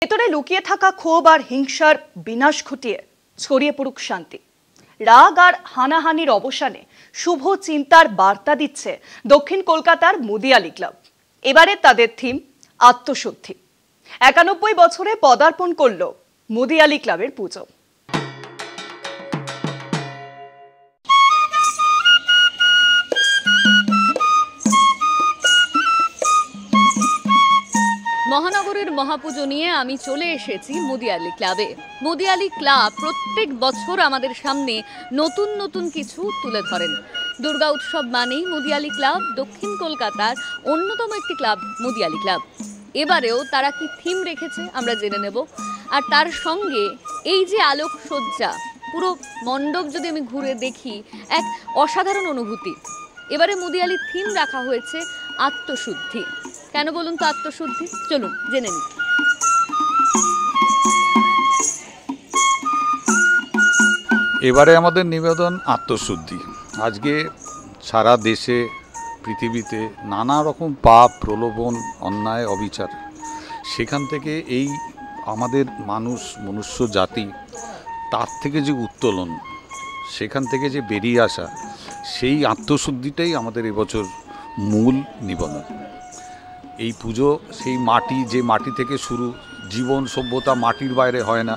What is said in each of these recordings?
ভেতরে লুকিয়ে থাকা ক্ষোভ আর হিংসার বিনাশ ঘটিয়ে ছড়িয়ে পড়ুক শান্তি। রাগ আর হানাহানির অবসানে শুভ চিন্তার বার্তা দিচ্ছে দক্ষিণ কলকাতার মুদিয়ালি ক্লাব। এবারে তাদের থিম আত্মশুদ্ধি। ৯১ বছরে পদার্পণ করল মুদিয়ালি ক্লাবের পুজো। মহানগরের মহাপুজো নিয়ে আমি চলে এসেছি মুদিয়ালি ক্লাবে। মুদিয়ালি ক্লাব প্রত্যেক বছর আমাদের সামনে নতুন নতুন কিছু তুলে ধরেন। দুর্গা উৎসব মানেই মুদিয়ালি ক্লাব দক্ষিণ কলকাতার অন্যতম একটি ক্লাব মুদিয়ালি ক্লাব। এবারেও তারা কি থিম রেখেছে আমরা জেনে নেব। আর তার সঙ্গে এই যে আলোকসজ্জা, পুরো মণ্ডপ যদি আমি ঘুরে দেখি এক অসাধারণ অনুভূতি। এবারে মুদিয়ালির থিম রাখা হয়েছে আত্মশুদ্ধি। কেন বলুন তো আত্মশুদ্ধি? চলুন জেনে নিই। এবারে আমাদের নিবেদন আত্মশুদ্ধি। আজকে সারা দেশে পৃথিবীতে নানা রকম পাপ, প্রলোভন, অন্যায়, অবিচার, সেখান থেকে এই আমাদের মনুষ্য জাতি তার থেকে যে উত্তোলন, সেখান থেকে যে বেরিয়ে আসা, সেই আত্মশুদ্ধিটাই আমাদের এবছর মূল নিবেদন। এই পুজো সেই মাটি, যে মাটি থেকে শুরু, জীবন সভ্যতা মাটির বাইরে হয় না,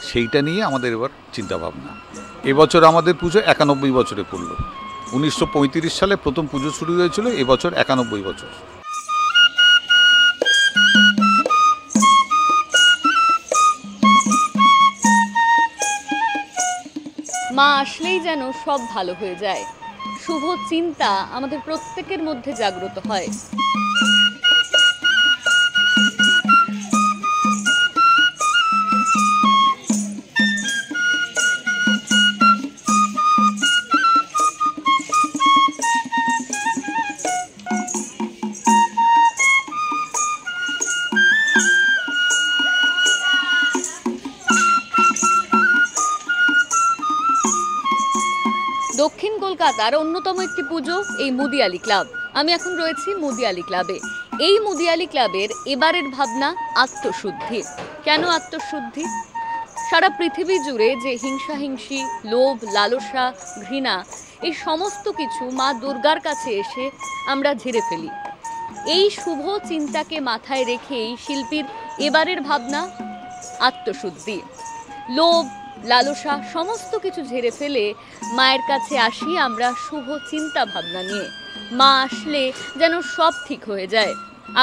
সেইটা নিয়ে আমাদের এবার চিন্তাভাবনা। এবছর আমাদের পুজো ৯১ বছরে পড়ল। ১৯৩৫ সালে প্রথম পুজো শুরু হয়েছিল, এবছর ৯১ বছর। মা আসলেই যেন সব ভালো হয়ে যায়, শুভ চিন্তা আমাদের প্রত্যেকের মধ্যে জাগ্রত হয়। দক্ষিণ কলকাতার অন্যতম একটি পুজো এই মুদিয়ালি ক্লাব। আমি এখন রয়েছি মুদিয়ালি ক্লাবে। এই মুদিয়ালি ক্লাবের এবারের ভাবনা আত্মশুদ্ধি। কেন আত্মশুদ্ধি? সারা পৃথিবী জুড়ে যে হিংসাহিংসি, লোভ, লালসা, ঘৃণা, এই সমস্ত কিছু মা দুর্গার কাছে এসে আমরা ঝেড়ে ফেলি। এই শুভ চিন্তাকে মাথায় রেখেই শিল্পীর এবারের ভাবনা আত্মশুদ্ধি। লোভ, লালসা সমস্ত কিছু ঝেড়ে ফেলে মায়ের কাছে আসি আমরা শুভ চিন্তা ভাবনা নিয়ে। মা আসলে যেন সব ঠিক হয়ে যায়,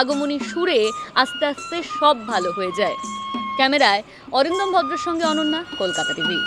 আগমনী সুরে আস্তে আস্তে সব ভালো হয়ে যায়। ক্যামেরায় অরিন্দম ভদ্রের সঙ্গে অনন্যা, কলকাতা টিভি।